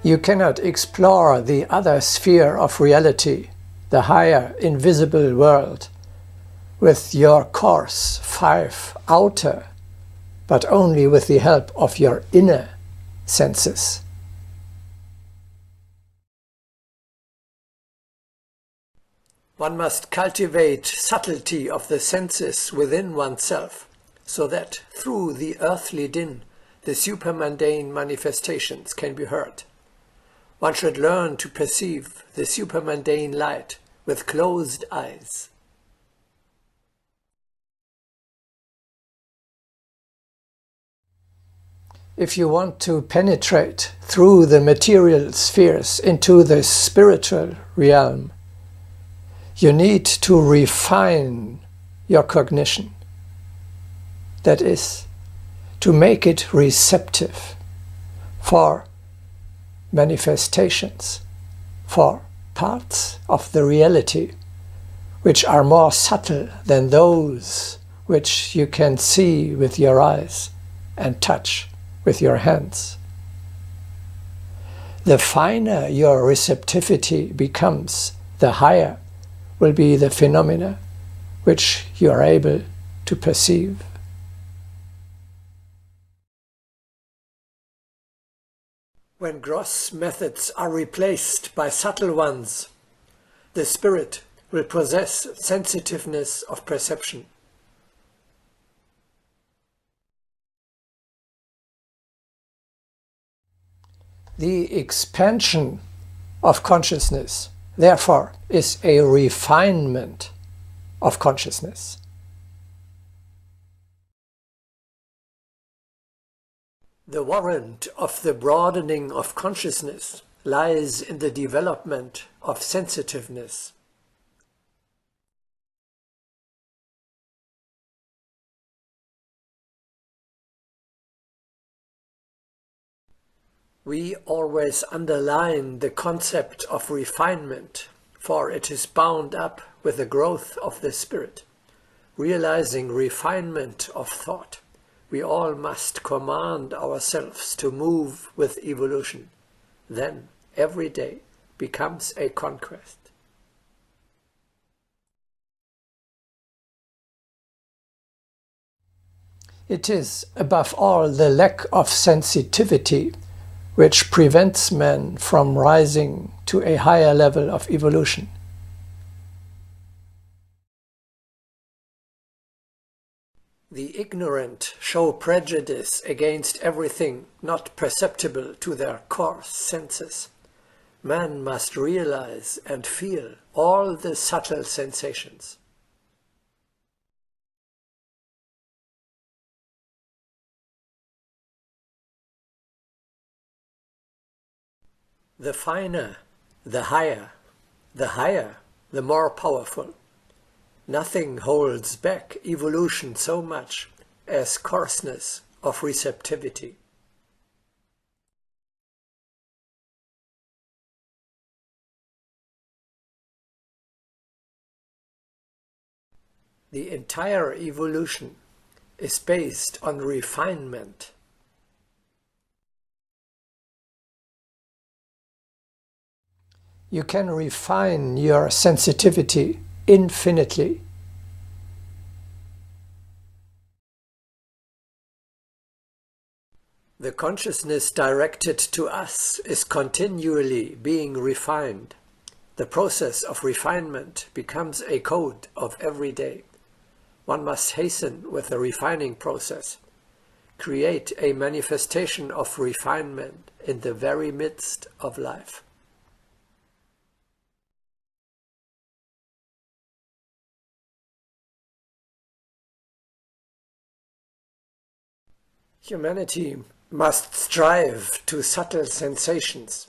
You cannot explore the other sphere of reality, the higher invisible world, with your coarse 5 outer, but only with the help of your inner senses. One must cultivate subtlety of the senses within oneself, so that through the earthly din, the supermundane manifestations can be heard. One should learn to perceive the supermundane light with closed eyes. If you want to penetrate through the material spheres into the spiritual realm, you need to refine your cognition. That is, to make it receptive for manifestations, for parts of the reality which are more subtle than those which you can see with your eyes and touch with your hands. The finer your receptivity becomes, the higher will be the phenomena which you are able to perceive. When gross methods are replaced by subtle ones, the spirit will possess sensitiveness of perception. The expansion of consciousness, therefore, is a refinement of consciousness. The warrant of the broadening of consciousness lies in the development of sensitiveness. We always underline the concept of refinement, for it is bound up with the growth of the spirit. Realizing refinement of thought, we all must command ourselves to move with evolution. Then every day becomes a conquest. It is, above all, the lack of sensitivity which prevents man from rising to a higher level of evolution. The ignorant show prejudice against everything not perceptible to their coarse senses. Man must realize and feel all the subtle sensations. The finer, the higher, the more powerful. Nothing holds back evolution so much as coarseness of receptivity. The entire evolution is based on refinement. You can refine your sensitivity infinitely. The consciousness directed to us is continually being refined. The process of refinement becomes a code of every day. One must hasten with the refining process. Create a manifestation of refinement in the very midst of life. Humanity must strive to subtle sensations.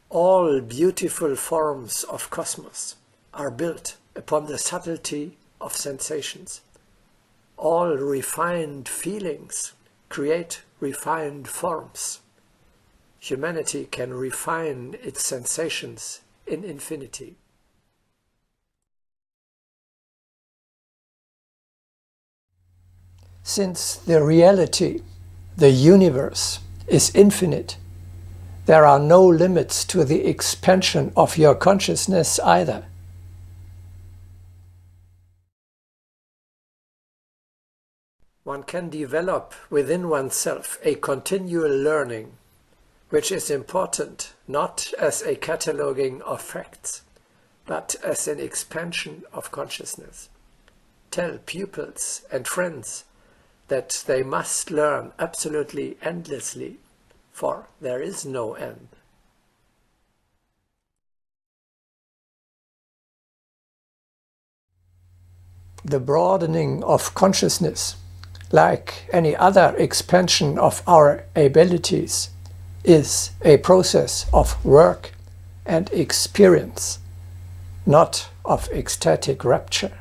All beautiful forms of cosmos are built upon the subtlety of sensations. All refined feelings create refined forms. Humanity can refine its sensations in infinity. Since the reality, the universe, is infinite, there are no limits to the expansion of your consciousness either. One can develop within oneself a continual learning, which is important not as a cataloguing of facts, but as an expansion of consciousness. Tell pupils and friends that they must learn absolutely endlessly, for there is no end. The broadening of consciousness, like any other expansion of our abilities, is a process of work and experience, not of ecstatic rapture.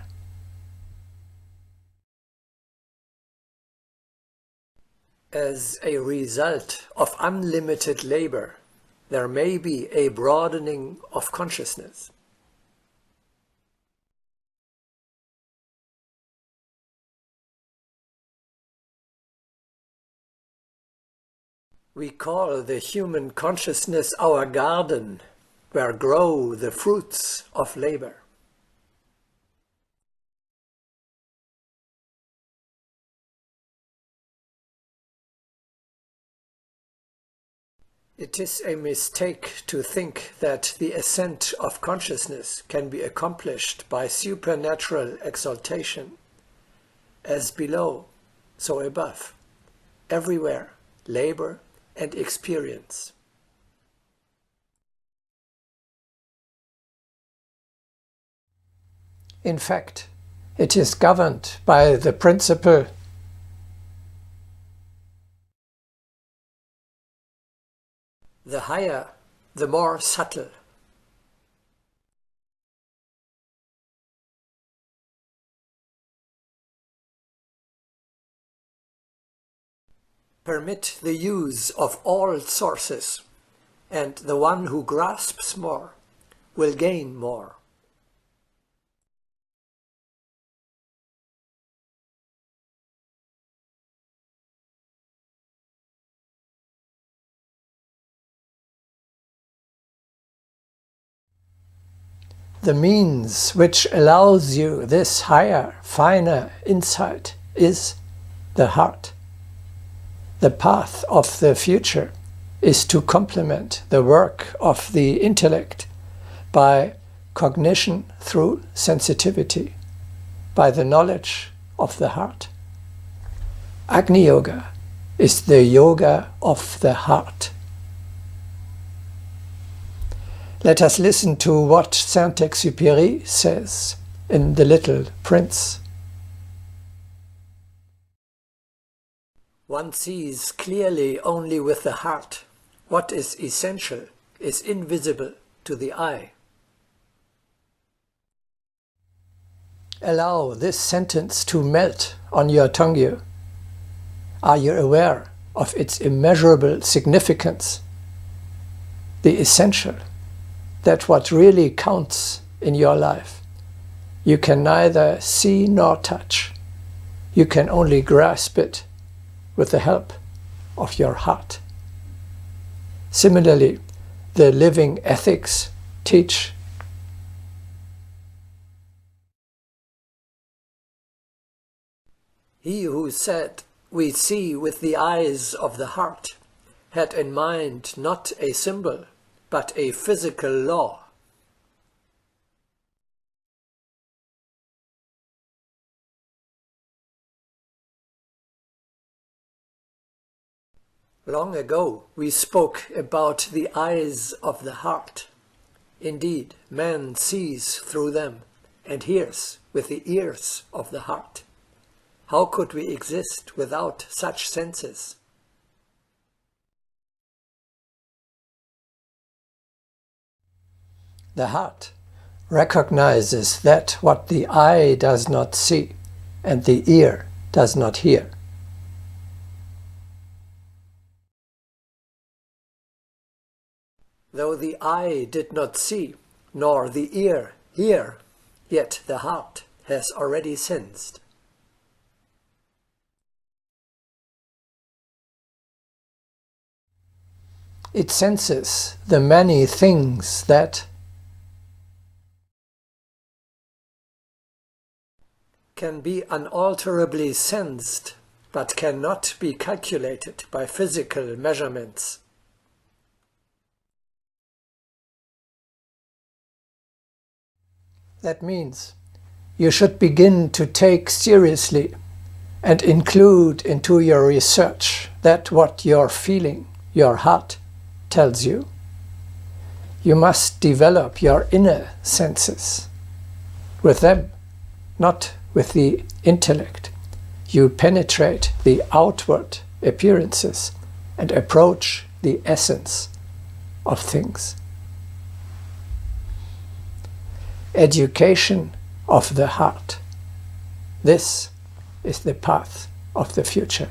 As a result of unlimited labor, there may be a broadening of consciousness. We call the human consciousness our garden, where grow the fruits of labor. It is a mistake to think that the ascent of consciousness can be accomplished by supernatural exaltation. As below, so above, everywhere, labor and experience. In fact, it is governed by the principle the higher, the more subtle. Permit the use of all sources, and the one who grasps more will gain more. The means which allows you this higher, finer insight is the heart. The path of the future is to complement the work of the intellect by cognition through sensitivity, by the knowledge of the heart. Agni Yoga is the yoga of the heart. Let us listen to what Saint-Exupéry says in The Little Prince. One sees clearly only with the heart. What is essential is invisible to the eye. Allow this sentence to melt on your tongue. Are you aware of its immeasurable significance? The essential, that what really counts in your life, you can neither see nor touch. You can only grasp it with the help of your heart. Similarly, the living ethics teach he who said, "We see with the eyes of the heart," had in mind not a symbol, but a physical law. Long ago we spoke about the eyes of the heart. Indeed, man sees through them and hears with the ears of the heart. How could we exist without such senses? The heart recognizes that what the eye does not see and the ear does not hear. Though the eye did not see, nor the ear hear, yet the heart has already sensed. It senses the many things that can be unalterably sensed, but cannot be calculated by physical measurements. That means you should begin to take seriously and include into your research that what you're feeling, your heart, tells you. You must develop your inner senses. With them, not with the intellect, you penetrate the outward appearances and approach the essence of things. Education of the heart. This is the path of the future.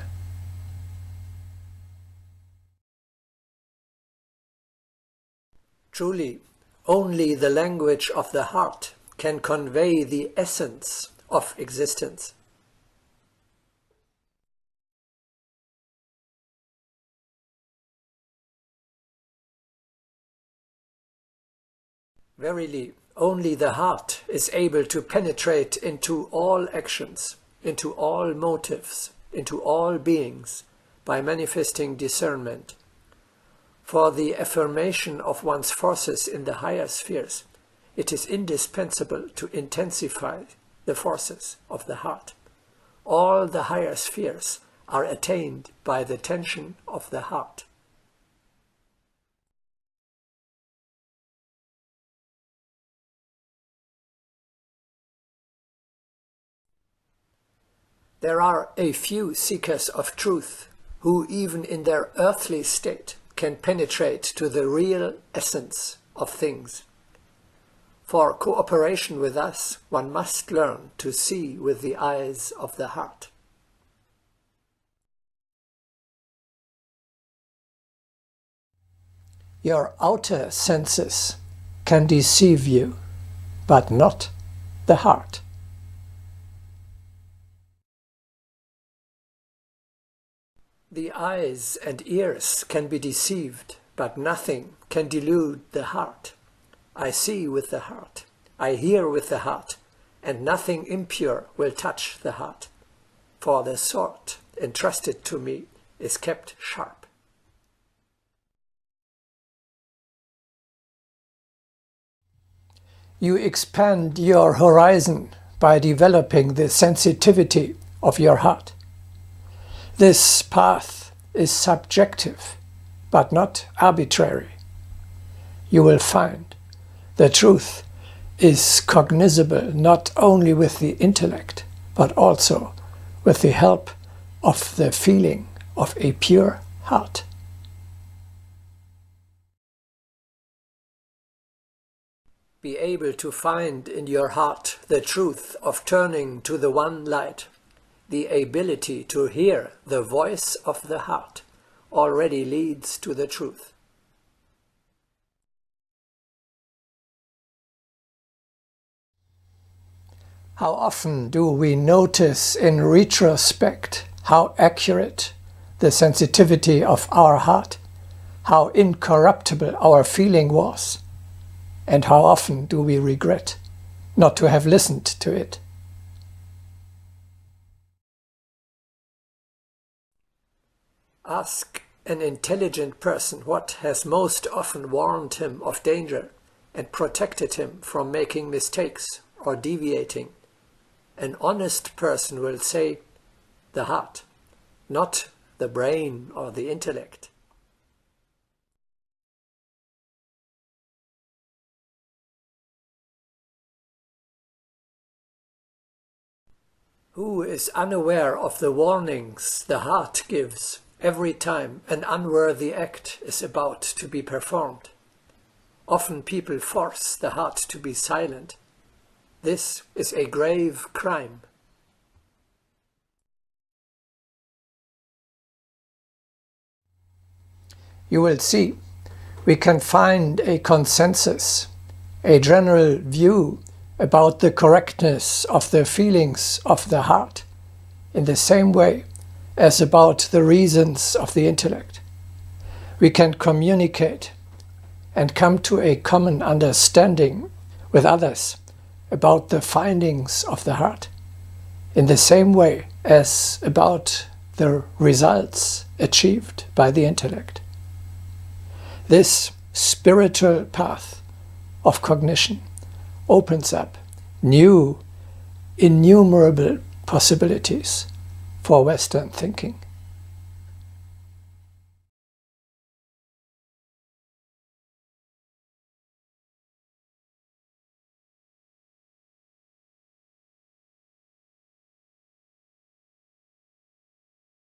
Truly, only the language of the heart can convey the essence of existence. Verily, only the heart is able to penetrate into all actions, into all motives, into all beings, by manifesting discernment. For the affirmation of one's forces in the higher spheres, it is indispensable to intensify the forces of the heart. All the higher spheres are attained by the tension of the heart. There are a few seekers of truth who, even in their earthly state, can penetrate to the real essence of things. For cooperation with us, one must learn to see with the eyes of the heart. Your outer senses can deceive you, but not the heart. The eyes and ears can be deceived, but nothing can delude the heart. I see with the heart, I hear with the heart, and nothing impure will touch the heart. For the sword entrusted to me is kept sharp. You expand your horizon by developing the sensitivity of your heart. This path is subjective, but not arbitrary. You will find the truth is cognizable not only with the intellect, but also with the help of the feeling of a pure heart. Be able to find in your heart the truth of turning to the one light. The ability to hear the voice of the heart already leads to the truth. How often do we notice in retrospect how accurate the sensitivity of our heart, how incorruptible our feeling was, and how often do we regret not to have listened to it? Ask an intelligent person what has most often warned him of danger and protected him from making mistakes or deviating. An honest person will say, the heart, not the brain or the intellect. Who is unaware of the warnings the heart gives every time an unworthy act is about to be performed? Often people force the heart to be silent. This is a grave crime. You will see, we can find a consensus, a general view about the correctness of the feelings of the heart, in the same way as about the reasons of the intellect. we can communicate and come to a common understanding with others about the findings of the heart, in the same way as about the results achieved by the intellect. This spiritual path of cognition opens up new, innumerable possibilities for Western thinking.